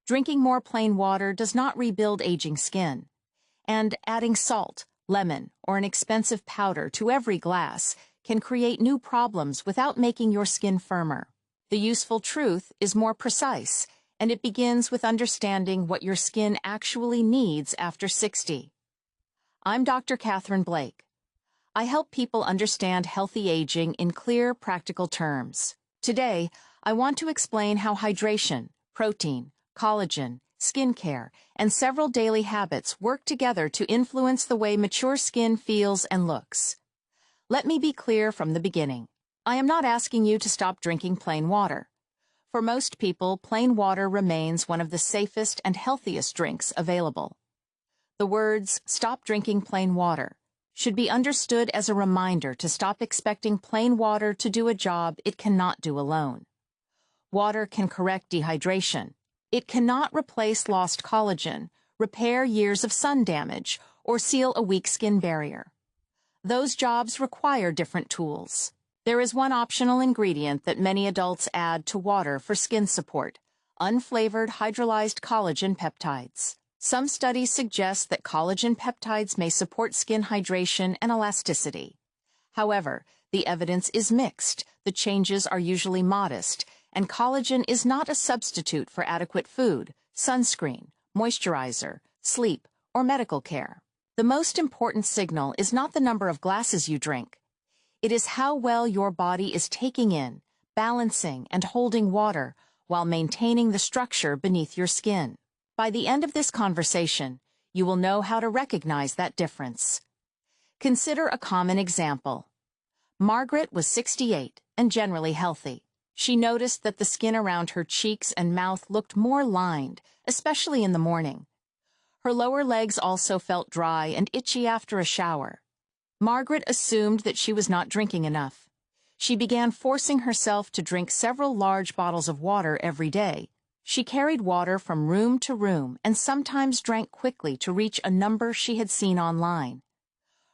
Drinking more plain water does not rebuild aging skin. And adding salt, lemon, or an expensive powder to every glass can create new problems without making your skin firmer. The useful truth is more precise, and it begins with understanding what your skin actually needs after 60. I'm Dr. Catherine Blake. I help people understand healthy aging in clear, practical terms. Today, I want to explain how hydration, protein, collagen, skincare, and several daily habits work together to influence the way mature skin feels and looks. Let me be clear from the beginning. I am not asking you to stop drinking plain water. For most people, plain water remains one of the safest and healthiest drinks available. The words, "stop drinking plain water," should be understood as a reminder to stop expecting plain water to do a job it cannot do alone. Water can correct dehydration. It cannot replace lost collagen, repair years of sun damage, or seal a weak skin barrier. Those jobs require different tools. There is one optional ingredient that many adults add to water for skin support: unflavored hydrolyzed collagen peptides. Some studies suggest that collagen peptides may support skin hydration and elasticity. However, the evidence is mixed. The changes are usually modest, and collagen is not a substitute for adequate food, sunscreen, moisturizer, sleep, or medical care. The most important signal is not the number of glasses you drink. It is how well your body is taking in, balancing, and holding water while maintaining the structure beneath your skin. By the end of this conversation, you will know how to recognize that difference. Consider a common example. Margaret was 68 and generally healthy. She noticed that the skin around her cheeks and mouth looked more lined, especially in the morning. Her lower legs also felt dry and itchy after a shower. Margaret assumed that she was not drinking enough. She began forcing herself to drink several large bottles of water every day. She carried water from room to room and sometimes drank quickly to reach a number she had seen online.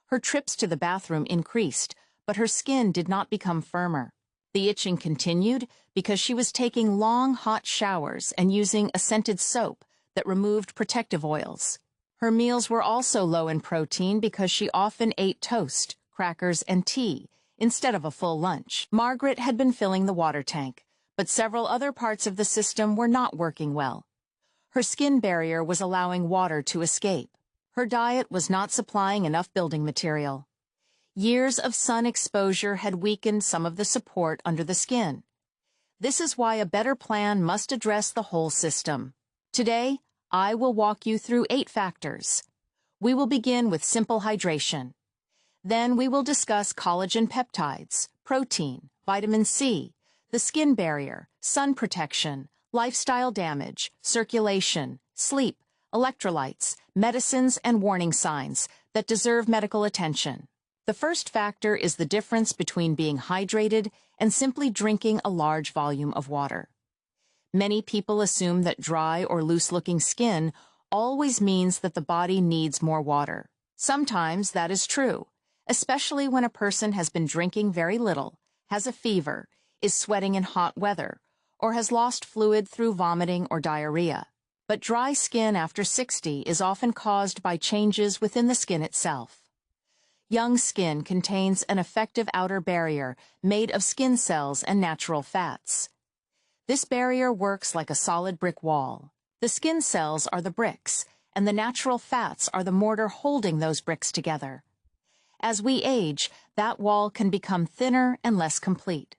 Her trips to the bathroom increased, but her skin did not become firmer. The itching continued because she was taking long, hot showers and using a scented soap that removed protective oils. Her meals were also low in protein because she often ate toast, crackers, and tea instead of a full lunch. Margaret had been filling the water tank, but several other parts of the system were not working well. Her skin barrier was allowing water to escape. Her diet was not supplying enough building material. Years of sun exposure had weakened some of the support under the skin. This is why a better plan must address the whole system. Today, I will walk you through 8 factors. We will begin with simple hydration. Then we will discuss collagen peptides, protein, vitamin C, the skin barrier, sun protection, lifestyle damage, circulation, sleep, electrolytes, medicines, and warning signs that deserve medical attention. The first factor is the difference between being hydrated and simply drinking a large volume of water. Many people assume that dry or loose-looking skin always means that the body needs more water. Sometimes that is true, especially when a person has been drinking very little, has a fever, is sweating in hot weather, or has lost fluid through vomiting or diarrhea. But dry skin after 60 is often caused by changes within the skin itself. Young skin contains an effective outer barrier made of skin cells and natural fats. This barrier works like a solid brick wall. The skin cells are the bricks, and the natural fats are the mortar holding those bricks together. As we age, that wall can become thinner and less complete.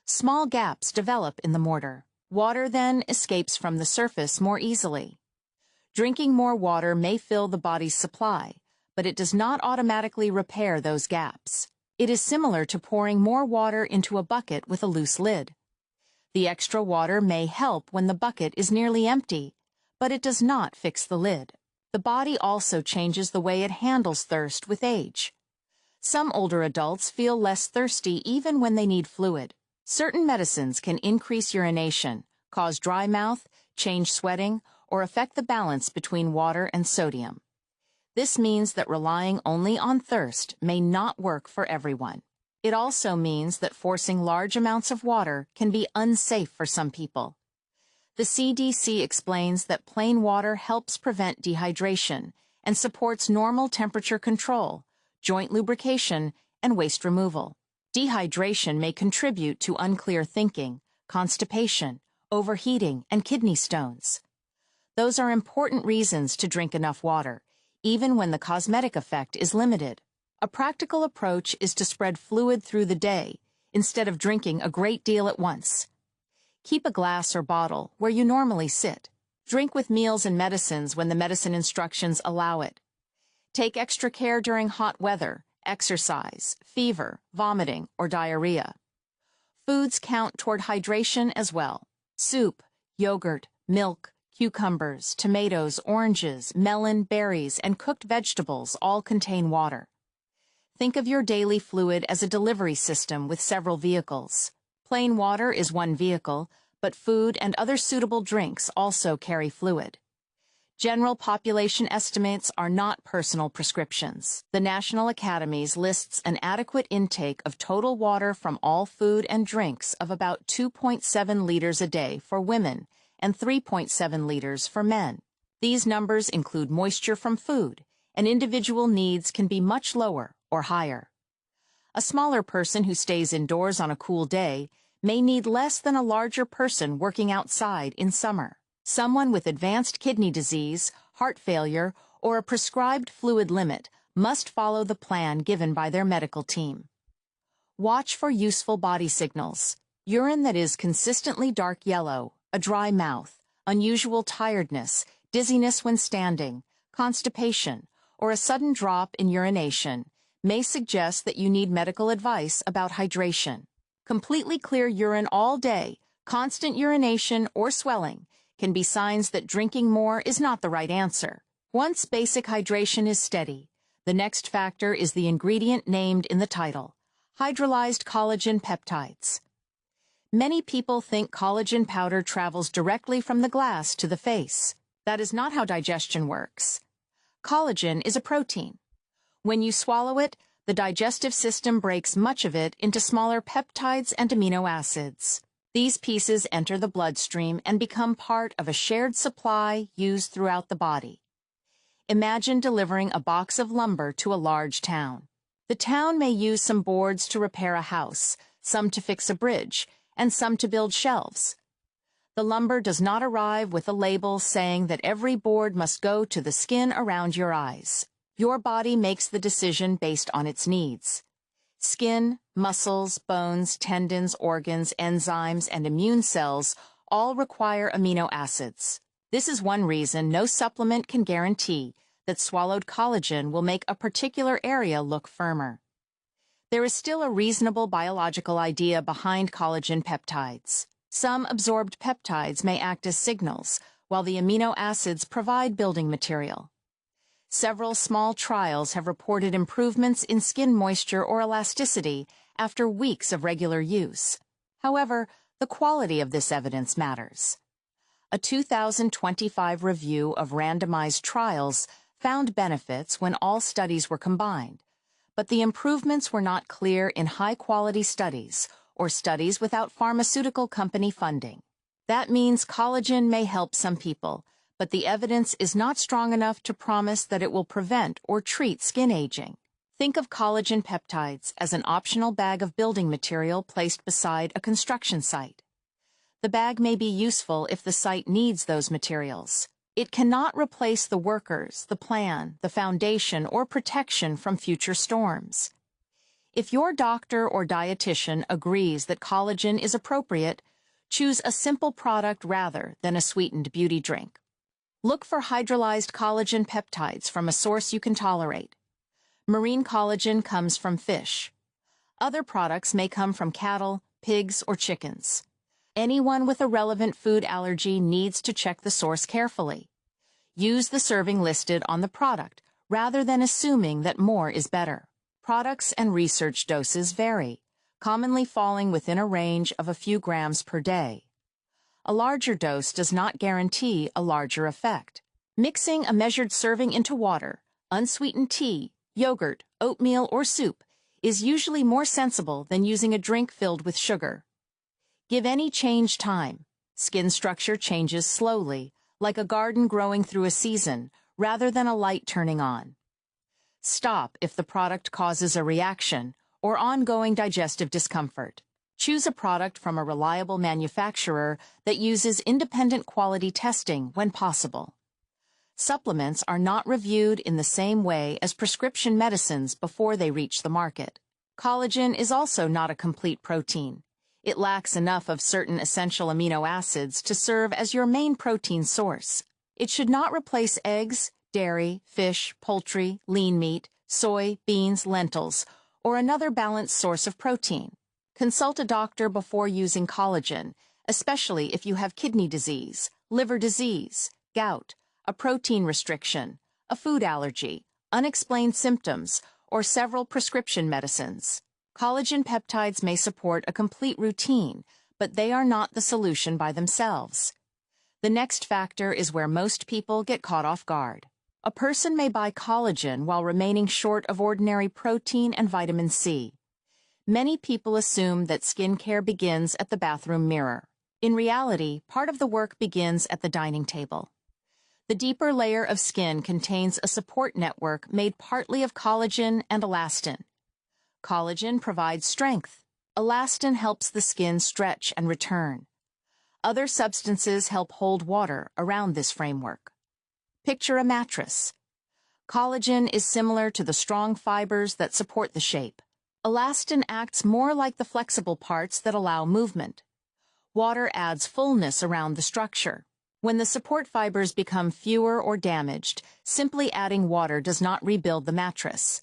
Small gaps develop in the mortar. Water then escapes from the surface more easily. Drinking more water may fill the body's supply, but it does not automatically repair those gaps. It is similar to pouring more water into a bucket with a loose lid. The extra water may help when the bucket is nearly empty, but it does not fix the lid. The body also changes the way it handles thirst with age. Some older adults feel less thirsty even when they need fluid. Certain medicines can increase urination, cause dry mouth, change sweating, or affect the balance between water and sodium. This means that relying only on thirst may not work for everyone. It also means that forcing large amounts of water can be unsafe for some people. The The CDC explains that plain water helps prevent dehydration and supports normal temperature control, joint lubrication, and waste removal. Dehydration may contribute to unclear thinking, constipation, overheating, and kidney stones. Those are important reasons to drink enough water, even when the cosmetic effect is limited. A practical approach is to spread fluid through the day, instead of drinking a great deal at once. Keep a glass or bottle where you normally sit. Drink with meals and medicines when the medicine instructions allow it. Take extra care during hot weather, exercise, fever, vomiting, or diarrhea. Foods count toward hydration as well. Soup, yogurt, milk, cucumbers, tomatoes, oranges, melon, berries, and cooked vegetables all contain water. Think of your daily fluid as a delivery system with several vehicles. Plain water is one vehicle, but food and other suitable drinks also carry fluid. General population estimates are not personal prescriptions. The National Academies lists an adequate intake of total water from all food and drinks of about 2.7 liters a day for women and 3.7 liters for men. These numbers include moisture from food, and individual needs can be much lower or higher. A smaller person who stays indoors on a cool day may need less than a larger person working outside in summer. Someone with advanced kidney disease, heart failure, or a prescribed fluid limit must follow the plan given by their medical team. Watch for useful body signals. Urine that is consistently dark yellow, a dry mouth, unusual tiredness, dizziness when standing, constipation, or a sudden drop in urination may suggest that you need medical advice about hydration. Completely clear urine all day, constant urination, or swelling can be signs that drinking more is not the right answer. Once basic hydration is steady, the next factor is the ingredient named in the title, hydrolyzed collagen peptides. Many people think collagen powder travels directly from the glass to the face. That is not how digestion works. Collagen is a protein. When you swallow it, the digestive system breaks much of it into smaller peptides and amino acids. These pieces enter the bloodstream and become part of a shared supply used throughout the body. Imagine delivering a box of lumber to a large town. The town may use some boards to repair a house, some to fix a bridge, and some to build shelves. The lumber does not arrive with a label saying that every board must go to the skin around your eyes. Your body makes the decision based on its needs. Skin, muscles, bones, tendons, organs, enzymes, and immune cells all require amino acids. This is one reason no supplement can guarantee that swallowed collagen will make a particular area look firmer. There is still a reasonable biological idea behind collagen peptides. Some absorbed peptides may act as signals, while the amino acids provide building material. Several small trials have reported improvements in skin moisture or elasticity after weeks of regular use. However, the quality of this evidence matters. A 2025 review of randomized trials found benefits when all studies were combined, but the improvements were not clear in high-quality studies or studies without pharmaceutical company funding. That means collagen may help some people, but the evidence is not strong enough to promise that it will prevent or treat skin aging. Think of collagen peptides as an optional bag of building material placed beside a construction site. The bag may be useful if the site needs those materials. It cannot replace the workers, the plan, the foundation, or protection from future storms. If your doctor or dietitian agrees that collagen is appropriate, choose a simple product rather than a sweetened beauty drink. Look for hydrolyzed collagen peptides from a source you can tolerate. Marine collagen comes from fish. Other products may come from cattle, pigs, or chickens. Anyone with a relevant food allergy needs to check the source carefully. Use the serving listed on the product, rather than assuming that more is better. Products and research doses vary, commonly falling within a range of a few grams per day. A larger dose does not guarantee a larger effect. Mixing a measured serving into water, unsweetened tea, yogurt, oatmeal, or soup is usually more sensible than using a drink filled with sugar. Give any change time. Skin structure changes slowly, like a garden growing through a season, rather than a light turning on. Stop if the product causes a reaction or ongoing digestive discomfort. Choose a product from a reliable manufacturer that uses independent quality testing when possible. Supplements are not reviewed in the same way as prescription medicines before they reach the market. Collagen is also not a complete protein. It lacks enough of certain essential amino acids to serve as your main protein source. It should not replace eggs, dairy, fish, poultry, lean meat, soy, beans, lentils, or another balanced source of protein. Consult a doctor before using collagen, especially if you have kidney disease, liver disease, gout, a protein restriction, a food allergy, unexplained symptoms, or several prescription medicines. Collagen peptides may support a complete routine, but they are not the solution by themselves. The next factor is where most people get caught off guard. A person may buy collagen while remaining short of ordinary protein and vitamin C. Many people assume that skincare begins at the bathroom mirror. In reality, part of the work begins at the dining table. The deeper layer of skin contains a support network made partly of collagen and elastin. Collagen provides strength. Elastin helps the skin stretch and return. Other substances help hold water around this framework. Picture a mattress. Collagen is similar to the strong fibers that support the shape. Elastin acts more like the flexible parts that allow movement. Water adds fullness around the structure. When the support fibers become fewer or damaged, simply adding water does not rebuild the mattress.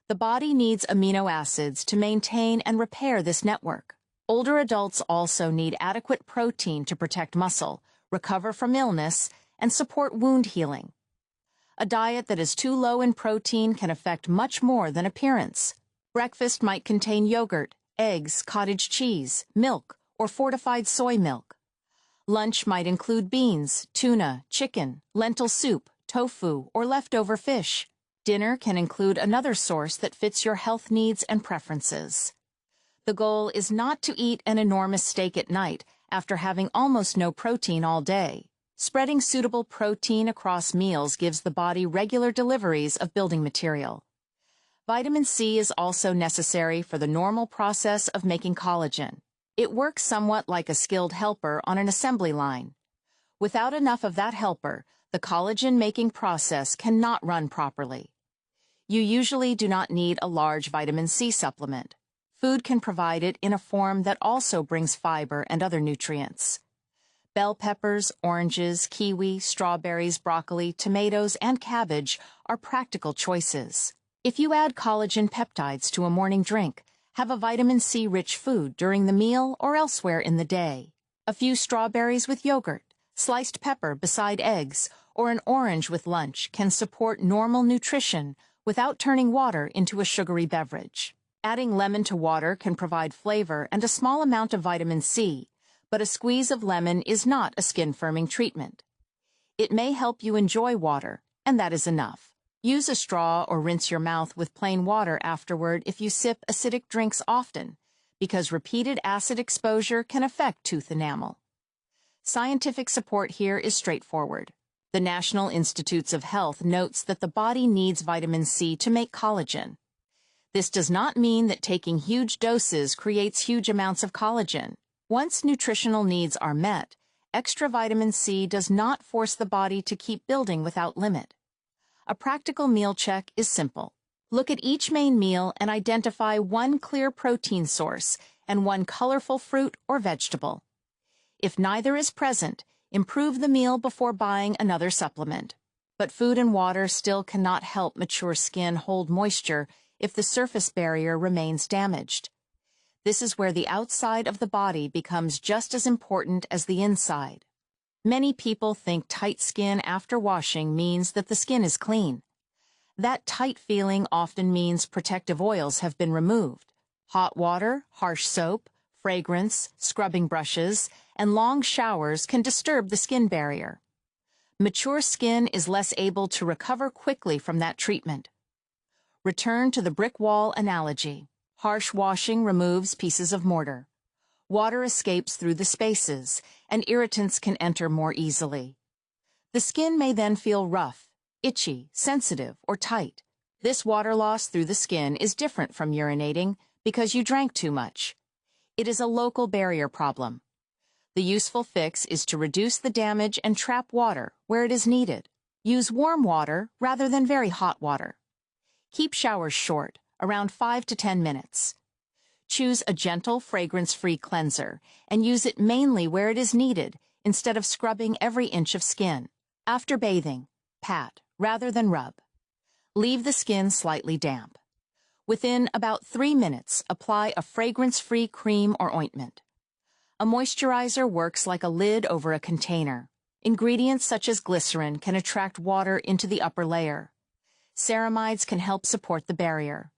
The body needs amino acids to maintain and repair this network. Older adults also need adequate protein to protect muscle, recover from illness, and support wound healing. A diet that is too low in protein can affect much more than appearance. Breakfast might contain yogurt, eggs, cottage cheese, milk, or fortified soy milk. Lunch might include beans, tuna, chicken, lentil soup, tofu, or leftover fish. Dinner can include another source that fits your health needs and preferences. The goal is not to eat an enormous steak at night after having almost no protein all day. Spreading suitable protein across meals gives the body regular deliveries of building material. Vitamin C is also necessary for the normal process of making collagen. It works somewhat like a skilled helper on an assembly line. Without enough of that helper, the collagen-making process cannot run properly. You usually do not need a large vitamin C supplement. Food can provide it in a form that also brings fiber and other nutrients. Bell peppers, oranges, kiwi, strawberries, broccoli, tomatoes, and cabbage are practical choices. If you add collagen peptides to a morning drink, have a vitamin C-rich food during the meal or elsewhere in the day. A few strawberries with yogurt, sliced pepper beside eggs, or an orange with lunch can support normal nutrition without turning water into a sugary beverage. Adding lemon to water can provide flavor and a small amount of vitamin C, but a squeeze of lemon is not a skin-firming treatment. It may help you enjoy water, and that is enough. Use a straw or rinse your mouth with plain water afterward if you sip acidic drinks often, because repeated acid exposure can affect tooth enamel. Scientific support here is straightforward. The National Institutes of Health notes that the body needs vitamin C to make collagen. This does not mean that taking huge doses creates huge amounts of collagen. Once nutritional needs are met, extra vitamin C does not force the body to keep building without limit. A practical meal check is simple. Look at each main meal and identify one clear protein source and one colorful fruit or vegetable. If neither is present, improve the meal before buying another supplement. But food and water still cannot help mature skin hold moisture if the surface barrier remains damaged. This is where the outside of the body becomes just as important as the inside. Many people think tight skin after washing means that the skin is clean. That tight feeling often means protective oils have been removed. Hot water, harsh soap, fragrance, scrubbing brushes, and long showers can disturb the skin barrier. Mature skin is less able to recover quickly from that treatment. Return to the brick wall analogy. Harsh washing removes pieces of mortar. Water escapes through the spaces, and irritants can enter more easily. The skin may then feel rough, itchy, sensitive, or tight. This water loss through the skin is different from urinating because you drank too much. It is a local barrier problem. The useful fix is to reduce the damage and trap water where it is needed. Use warm water rather than very hot water. Keep showers short, around 5 to 10 minutes. Choose a gentle, fragrance-free cleanser and use it mainly where it is needed instead of scrubbing every inch of skin. After bathing, pat rather than rub. Leave the skin slightly damp. Within about 3 minutes, apply a fragrance-free cream or ointment. A moisturizer works like a lid over a container. Ingredients such as glycerin can attract water into the upper layer. Ceramides can help support the barrier.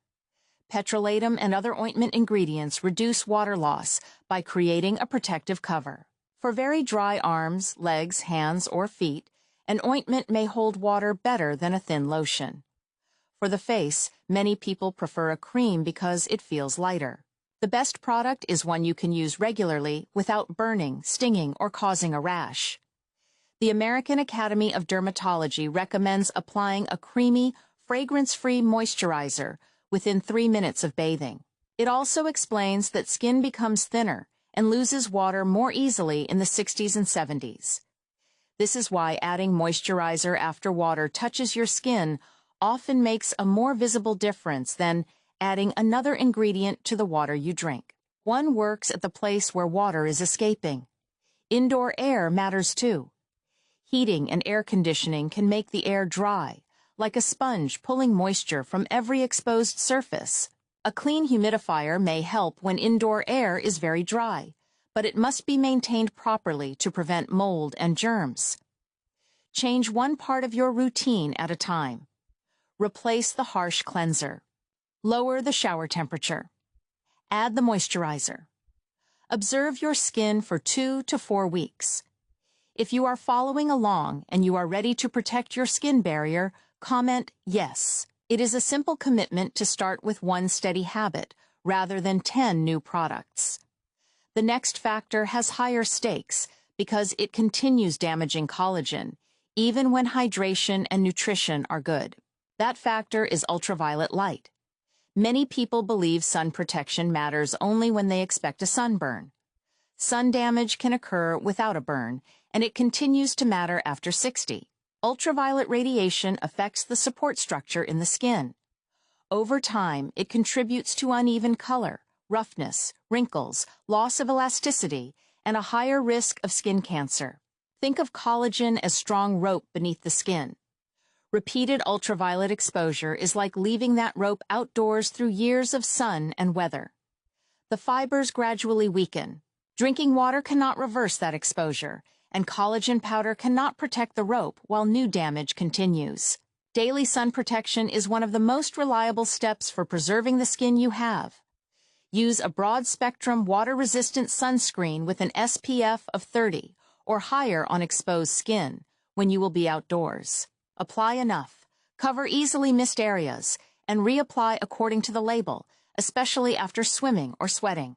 Petrolatum and other ointment ingredients reduce water loss by creating a protective cover. For very dry arms, legs, hands, or feet, an ointment may hold water better than a thin lotion. For the face, many people prefer a cream because it feels lighter. The best product is one you can use regularly without burning, stinging, or causing a rash. The American Academy of Dermatology recommends applying a creamy, fragrance-free moisturizer within 3 minutes of bathing. It also explains that skin becomes thinner and loses water more easily in the 60s and 70s. This is why adding moisturizer after water touches your skin often makes a more visible difference than adding another ingredient to the water you drink. One works at the place where water is escaping. Indoor air matters too. Heating and air conditioning can make the air dry, like a sponge pulling moisture from every exposed surface. A clean humidifier may help when indoor air is very dry, but it must be maintained properly to prevent mold and germs. Change one part of your routine at a time. Replace the harsh cleanser. Lower the shower temperature. Add the moisturizer. Observe your skin for 2 to 4 weeks. If you are following along and you are ready to protect your skin barrier, comment yes. It is a simple commitment to start with one steady habit rather than 10 new products. The next factor has higher stakes because it continues damaging collagen, even when hydration and nutrition are good. That factor is ultraviolet light. Many people believe sun protection matters only when they expect a sunburn. Sun damage can occur without a burn, and it continues to matter after 60. Ultraviolet radiation affects the support structure in the skin. Over time, it contributes to uneven color, roughness, wrinkles, loss of elasticity, and a higher risk of skin cancer. Think of collagen as strong rope beneath the skin. Repeated ultraviolet exposure is like leaving that rope outdoors through years of sun and weather. The fibers gradually weaken. Drinking water cannot reverse that exposure, and collagen powder cannot protect the rope while new damage continues. Daily sun protection is one of the most reliable steps for preserving the skin you have. Use a broad-spectrum water-resistant sunscreen with an SPF of 30 or higher on exposed skin when you will be outdoors. Apply enough, cover easily missed areas, and reapply according to the label, especially after swimming or sweating.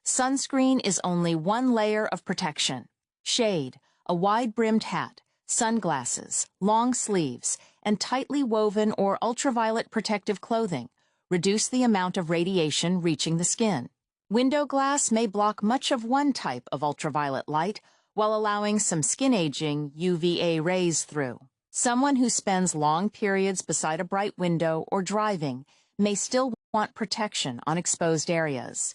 Sunscreen is only one layer of protection. Shade, a wide-brimmed hat, sunglasses, long sleeves, and tightly woven or ultraviolet protective clothing reduce the amount of radiation reaching the skin. Window glass may block much of one type of ultraviolet light while allowing some skin-aging UVA rays through. Someone who spends long periods beside a bright window or driving may still want protection on exposed areas.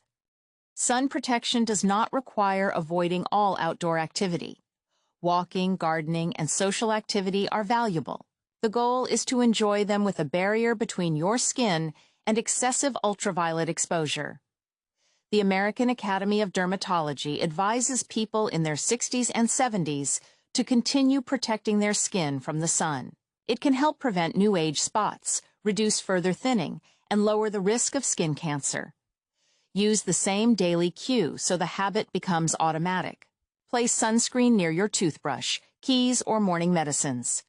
Sun protection does not require avoiding all outdoor activity. Walking, gardening, and social activity are valuable. The goal is to enjoy them with a barrier between your skin and excessive ultraviolet exposure. The American Academy of Dermatology advises people in their 60s and 70s to continue protecting their skin from the sun. It can help prevent new age spots, reduce further thinning, and lower the risk of skin cancer. Use the same daily cue so the habit becomes automatic. Place sunscreen near your toothbrush, keys, or morning medicines.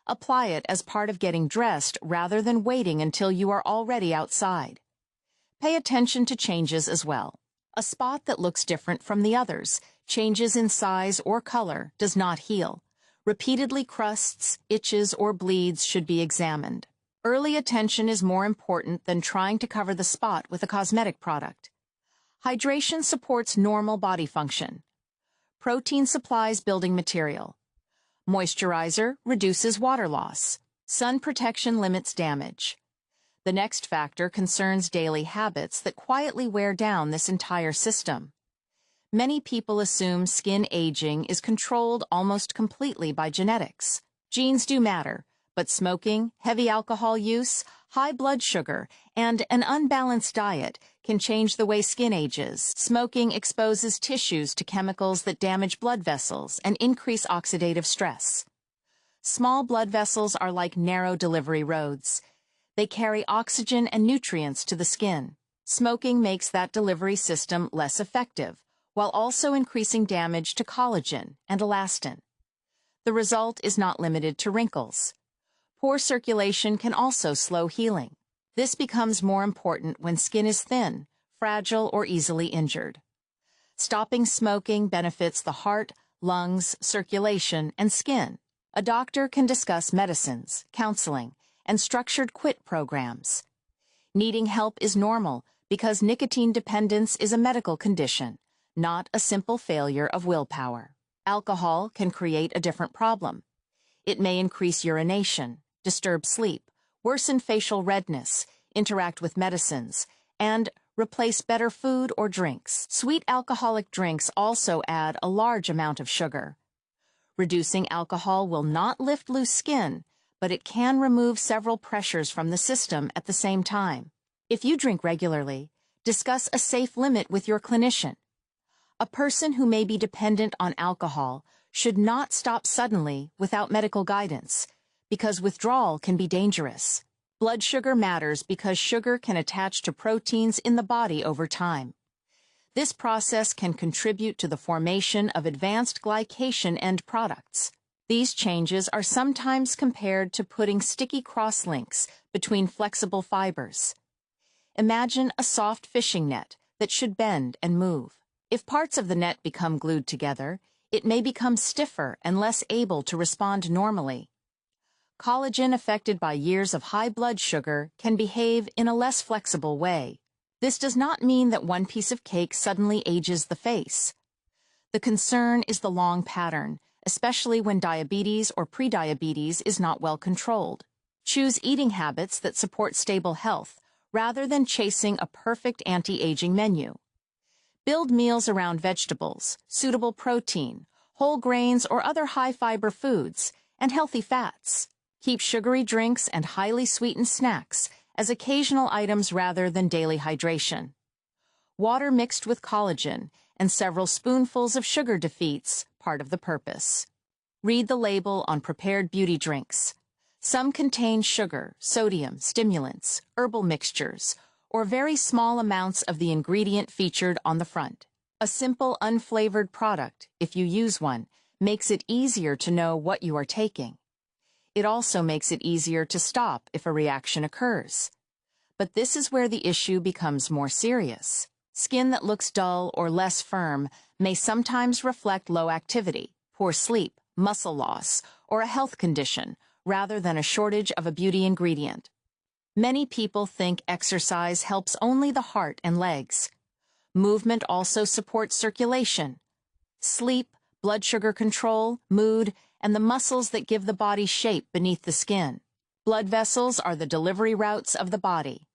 Apply it as part of getting dressed rather than waiting until you are already outside. Pay attention to changes as well. A spot that looks different from the others, changes in size or color, does not heal. Repeatedly crusts, itches, or bleeds should be examined. Early attention is more important than trying to cover the spot with a cosmetic product. Hydration supports normal body function. Protein supplies building material. Moisturizer reduces water loss. Sun protection limits damage. The next factor concerns daily habits that quietly wear down this entire system. Many people assume skin aging is controlled almost completely by genetics. Genes do matter, but smoking, heavy alcohol use, high blood sugar, and an unbalanced diet can change the way skin ages. Smoking exposes tissues to chemicals that damage blood vessels and increase oxidative stress. Small blood vessels are like narrow delivery roads. They carry oxygen and nutrients to the skin. Smoking makes that delivery system less effective, while also increasing damage to collagen and elastin. The result is not limited to wrinkles. Poor circulation can also slow healing. This becomes more important when skin is thin, fragile, or easily injured. Stopping smoking benefits the heart, lungs, circulation, and skin. A doctor can discuss medicines, counseling, and structured quit programs. Needing help is normal because nicotine dependence is a medical condition, not a simple failure of willpower. Alcohol can create a different problem. It may increase urination, disturb sleep, worsen facial redness, interact with medicines, and replace better food or drinks. Sweet alcoholic drinks also add a large amount of sugar. Reducing alcohol will not lift loose skin, but it can remove several pressures from the system at the same time. If you drink regularly, discuss a safe limit with your clinician. A person who may be dependent on alcohol should not stop suddenly without medical guidance, because withdrawal can be dangerous. Blood sugar matters because sugar can attach to proteins in the body over time. This process can contribute to the formation of advanced glycation end products. These changes are sometimes compared to putting sticky crosslinks between flexible fibers. Imagine a soft fishing net that should bend and move. If parts of the net become glued together, it may become stiffer and less able to respond normally. Collagen affected by years of high blood sugar can behave in a less flexible way. This does not mean that one piece of cake suddenly ages the face. The concern is the long pattern, especially when diabetes or prediabetes is not well controlled. Choose eating habits that support stable health, rather than chasing a perfect anti-aging menu. Build meals around vegetables, suitable protein, whole grains or other high-fiber foods, and healthy fats. Keep sugary drinks and highly sweetened snacks as occasional items rather than daily hydration. Water mixed with collagen and several spoonfuls of sugar defeats part of the purpose. Read the label on prepared beauty drinks. Some contain sugar, sodium, stimulants, herbal mixtures, or very small amounts of the ingredient featured on the front. A simple, unflavored product, if you use one, makes it easier to know what you are taking. It also makes it easier to stop if a reaction occurs. But this is where the issue becomes more serious. Skin that looks dull or less firm may sometimes reflect low activity, poor sleep, muscle loss, or a health condition, rather than a shortage of a beauty ingredient. Many people think exercise helps only the heart and legs. Movement also supports circulation. Sleep, blood sugar control, mood, and the muscles that give the body shape beneath the skin. Blood vessels are the delivery routes of the body.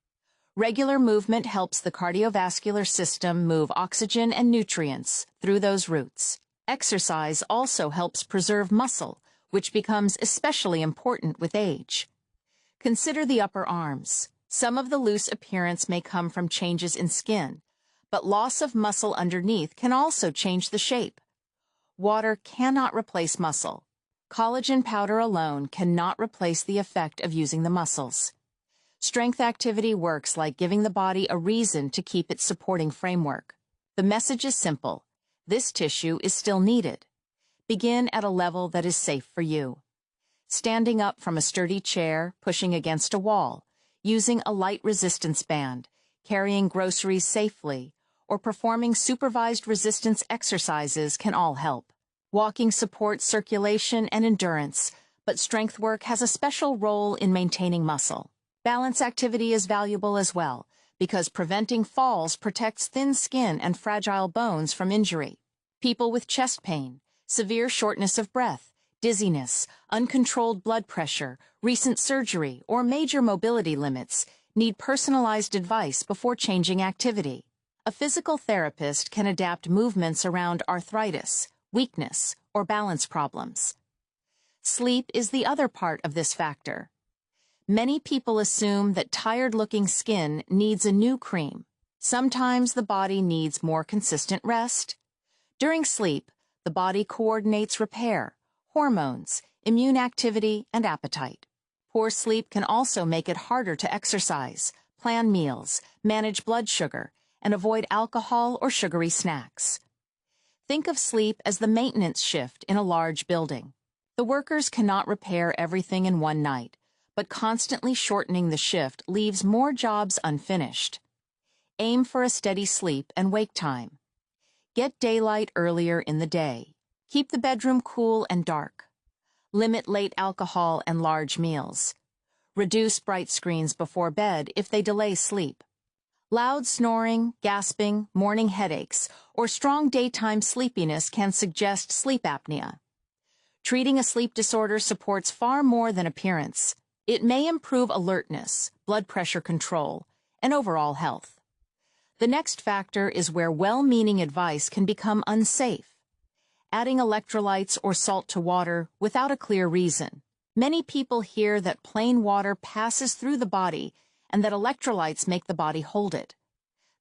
Regular movement helps the cardiovascular system move oxygen and nutrients through those routes. Exercise also helps preserve muscle, which becomes especially important with age. Consider the upper arms. Some of the loose appearance may come from changes in skin, but loss of muscle underneath can also change the shape. Water cannot replace muscle. Collagen powder alone cannot replace the effect of using the muscles. Strength activity works like giving the body a reason to keep its supporting framework. The message is simple. This tissue is still needed. Begin at a level that is safe for you. Standing up from a sturdy chair, pushing against a wall, using a light resistance band, carrying groceries safely, or performing supervised resistance exercises can all help. Walking supports circulation and endurance, but strength work has a special role in maintaining muscle. Balance activity is valuable as well, because preventing falls protects thin skin and fragile bones from injury. People with chest pain, severe shortness of breath, dizziness, uncontrolled blood pressure, recent surgery, or major mobility limits need personalized advice before changing activity. A physical therapist can adapt movements around arthritis, weakness, or balance problems. Sleep is the other part of this factor. Many people assume that tired-looking skin needs a new cream. Sometimes the body needs more consistent rest. During sleep, the body coordinates repair, hormones, immune activity, and appetite. Poor sleep can also make it harder to exercise, plan meals, manage blood sugar, and avoid alcohol or sugary snacks. Think of sleep as the maintenance shift in a large building. The workers cannot repair everything in one night, but constantly shortening the shift leaves more jobs unfinished. Aim for a steady sleep and wake time. Get daylight earlier in the day. Keep the bedroom cool and dark. Limit late alcohol and large meals. Reduce bright screens before bed if they delay sleep. Loud snoring, gasping, morning headaches, or strong daytime sleepiness can suggest sleep apnea. Treating a sleep disorder supports far more than appearance. It may improve alertness, blood pressure control, and overall health. The next factor is where well-meaning advice can become unsafe. Adding electrolytes or salt to water without a clear reason. Many people hear that plain water passes through the body and that electrolytes make the body hold it.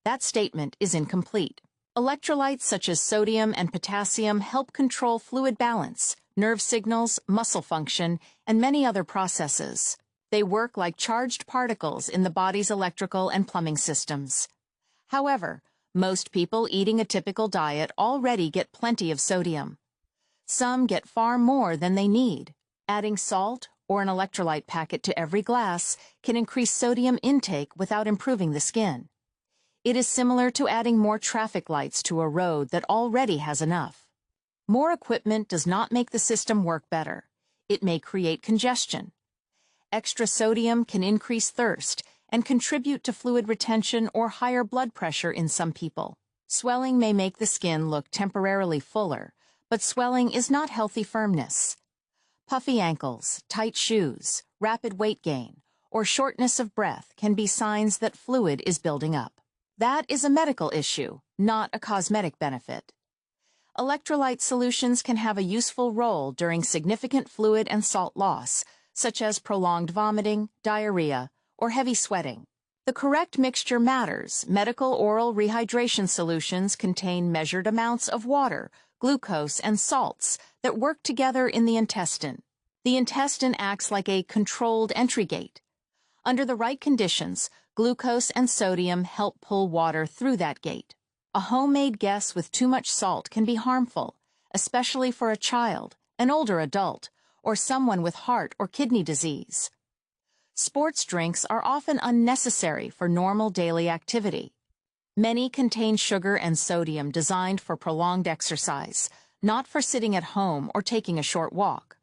That statement is incomplete. Electrolytes such as sodium and potassium help control fluid balance, nerve signals, muscle function, and many other processes. They work like charged particles in the body's electrical and plumbing systems. However, most people eating a typical diet already get plenty of sodium. Some get far more than they need. Adding salt or an electrolyte packet to every glass can increase sodium intake without improving the skin. It is similar to adding more traffic lights to a road that already has enough. More equipment does not make the system work better. It may create congestion. Extra sodium can increase thirst and contribute to fluid retention or higher blood pressure in some people. Swelling may make the skin look temporarily fuller, but swelling is not healthy firmness. Puffy ankles, tight shoes, rapid weight gain, or shortness of breath can be signs that fluid is building up. That is a medical issue, not a cosmetic benefit. Electrolyte solutions can have a useful role during significant fluid and salt loss, such as prolonged vomiting, diarrhea, or heavy sweating. The correct mixture matters. Medical oral rehydration solutions contain measured amounts of water, glucose, and salts that work together in the intestine. The intestine acts like a controlled entry gate. Under the right conditions, glucose and sodium help pull water through that gate. A homemade guess with too much salt can be harmful, especially for a child, an older adult, or someone with heart or kidney disease. Sports drinks are often unnecessary for normal daily activity. Many contain sugar and sodium designed for prolonged exercise, not for sitting at home or taking a short walk.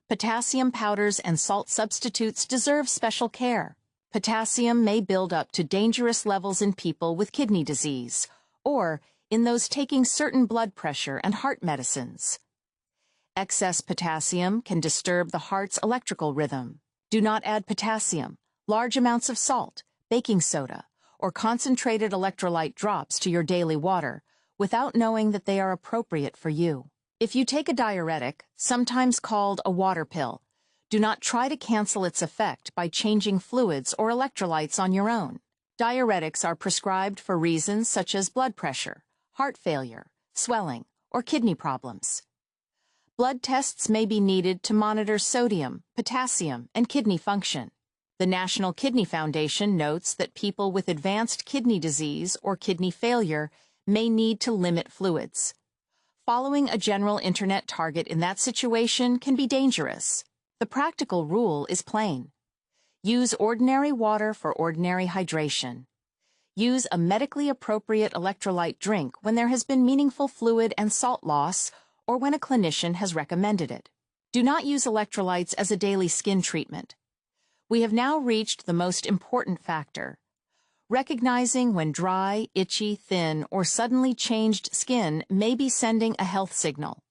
Potassium powders and salt substitutes deserve special care. Potassium may build up to dangerous levels in people with kidney disease, or in those taking certain blood pressure and heart medicines. Excess potassium can disturb the heart's electrical rhythm. Do not add potassium, large amounts of salt, baking soda, or concentrated electrolyte drops to your daily water without knowing that they are appropriate for you. If you take a diuretic, sometimes called a water pill, do not try to cancel its effect by changing fluids or electrolytes on your own. Diuretics are prescribed for reasons such as blood pressure, heart failure, swelling, or kidney problems. Blood tests may be needed to monitor sodium, potassium, and kidney function. The National Kidney Foundation notes that people with advanced kidney disease or kidney failure may need to limit fluids. Following a general internet target in that situation can be dangerous. The practical rule is plain. Use ordinary water for ordinary hydration. Use a medically appropriate electrolyte drink when there has been meaningful fluid and salt loss or when a clinician has recommended it. Do not use electrolytes as a daily skin treatment. We have now reached the most important factor. Recognizing when dry, itchy, thin, or suddenly changed skin may be sending a health signal.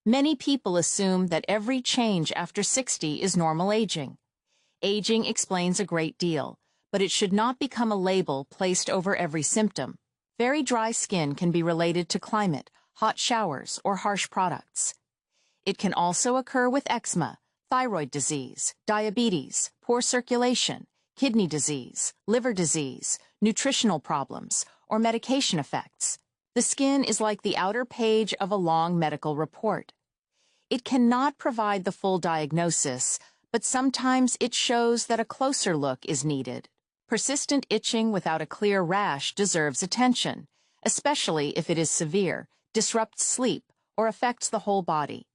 Many people assume that every change after 60 is normal aging. Aging explains a great deal, but it should not become a label placed over every symptom. Very dry skin can be related to climate, hot showers, or harsh products. It can also occur with eczema, thyroid disease, diabetes, poor circulation, kidney disease, liver disease, nutritional problems, or medication effects. The skin is like the outer page of a long medical report. It cannot provide the full diagnosis, but sometimes it shows that a closer look is needed. Persistent itching without a clear rash deserves attention, especially if it is severe, disrupts sleep, or affects the whole body.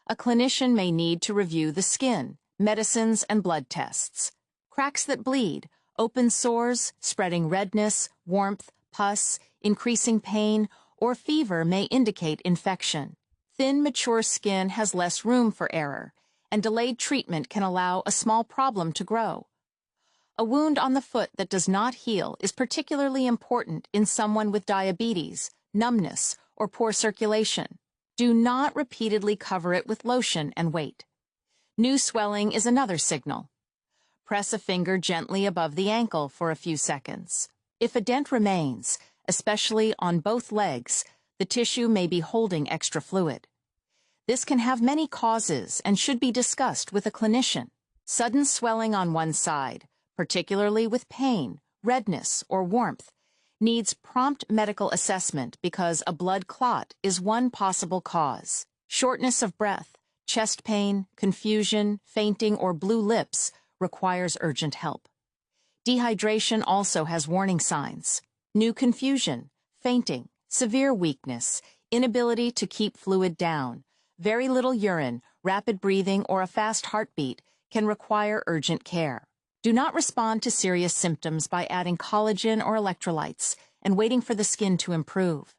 A clinician may need to review the skin, medicines, and blood tests. Cracks that bleed, open sores, spreading redness, warmth, pus, increasing pain, or fever may indicate infection. Thin, mature skin has less room for error, and delayed treatment can allow a small problem to grow. A wound on the foot that does not heal is particularly important in someone with diabetes, numbness, or poor circulation. Do not repeatedly cover it with lotion and wait. New swelling is another signal. Press a finger gently above the ankle for a few seconds. If a dent remains, especially on both legs, the tissue may be holding extra fluid. This can have many causes and should be discussed with a clinician. Sudden swelling on one side, particularly with pain, redness, or warmth, needs prompt medical assessment because a blood clot is one possible cause. Shortness of breath, chest pain, confusion, fainting, or blue lips requires urgent help. Dehydration also has warning signs. New confusion, fainting, severe weakness, inability to keep fluid down, very little urine, rapid breathing, or a fast heartbeat can require urgent care. Do not respond to serious symptoms by adding collagen or electrolytes and waiting for the skin to improve.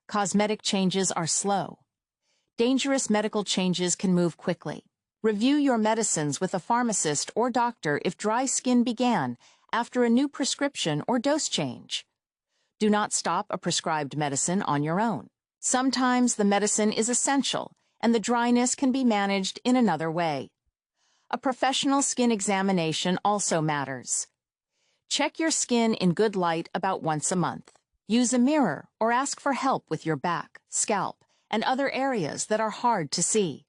Cosmetic changes are slow. Dangerous medical changes can move quickly. Review your medicines with a pharmacist or doctor if dry skin began after a new prescription or dose change. Do not stop a prescribed medicine on your own. Sometimes the medicine is essential, and the dryness can be managed in another way. A professional skin examination also matters. Check your skin in good light about once a month. Use a mirror or ask for help with your back, scalp, and other areas that are hard to see.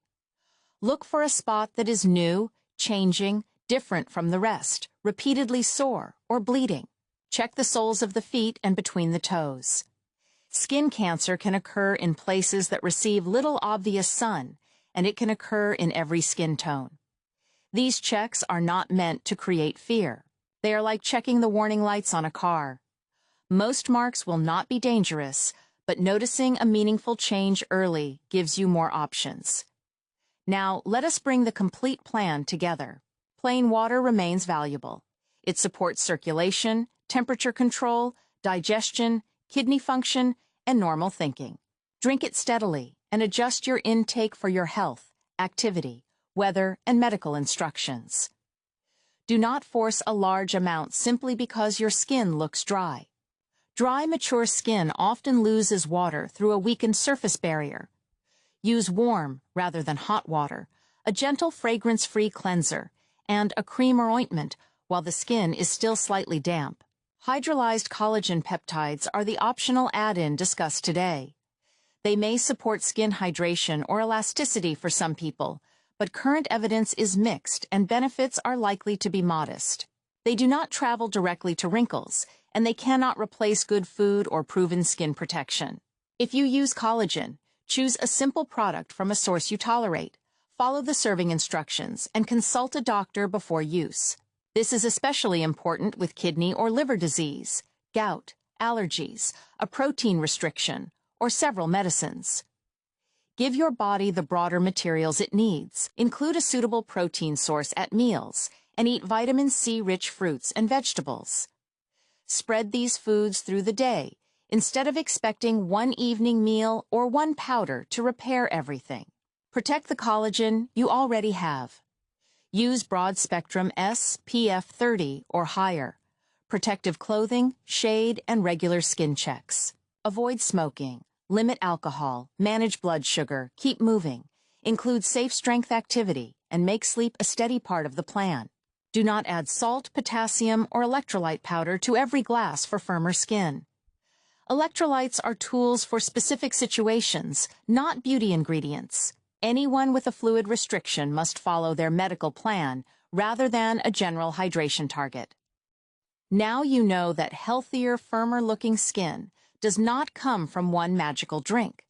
Look for a spot that is new, changing, different from the rest, repeatedly sore, or bleeding. Check the soles of the feet and between the toes. Skin cancer can occur in places that receive little obvious sun, and it can occur in every skin tone. These checks are not meant to create fear. They are like checking the warning lights on a car. Most marks will not be dangerous, but noticing a meaningful change early gives you more options. Now, let us bring the complete plan together. Plain water remains valuable. It supports circulation, temperature control, digestion, kidney function, and normal thinking. Drink it steadily and adjust your intake for your health, activity, weather, and medical instructions. Do not force a large amount simply because your skin looks dry. Dry, mature skin often loses water through a weakened surface barrier. Use warm rather than hot water, a gentle fragrance-free cleanser, and a cream or ointment while the skin is still slightly damp. Hydrolyzed collagen peptides are the optional add-in discussed today. They may support skin hydration or elasticity for some people, but current evidence is mixed and benefits are likely to be modest. They do not travel directly to wrinkles, and they cannot replace good food or proven skin protection. If you use collagen, choose a simple product from a source you tolerate. Follow the serving instructions and consult a doctor before use. This is especially important with kidney or liver disease, gout, allergies, a protein restriction, or several medicines. Give your body the broader materials it needs. Include a suitable protein source at meals and eat vitamin C-rich fruits and vegetables. Spread these foods through the day, instead of expecting one evening meal or one powder to repair everything. Protect the collagen you already have. Use broad-spectrum SPF 30 or higher. Protective clothing, shade, and regular skin checks. Avoid smoking. Limit alcohol. Manage blood sugar. Keep moving. Include safe strength activity, and make sleep a steady part of the plan. Do not add salt, potassium, or electrolyte powder to every glass for firmer skin. Electrolytes are tools for specific situations, not beauty ingredients. Anyone with a fluid restriction must follow their medical plan rather than a general hydration target. Now you know that healthier, firmer-looking skin does not come from one magical drink.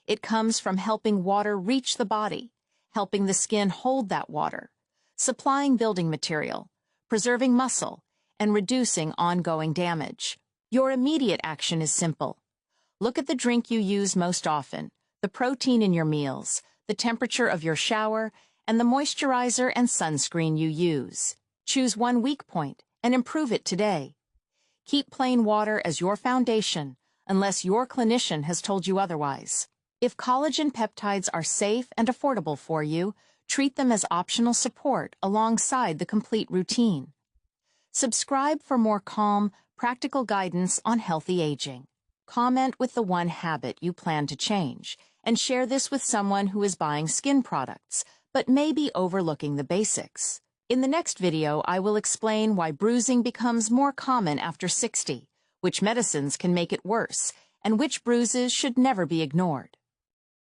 It comes from helping water reach the body, helping the skin hold that water, supplying building material, preserving muscle, and reducing ongoing damage. Your immediate action is simple. Look at the drink you use most often, the protein in your meals, the temperature of your shower, and the moisturizer and sunscreen you use. Choose one weak point and improve it today. Keep plain water as your foundation, unless your clinician has told you otherwise. If collagen peptides are safe and affordable for you, treat them as optional support alongside the complete routine. Subscribe for more calm, practical guidance on healthy aging. Comment with the one habit you plan to change, and share this with someone who is buying skin products, but may be overlooking the basics. In the next video, I will explain why bruising becomes more common after 60, which medicines can make it worse, and which bruises should never be ignored.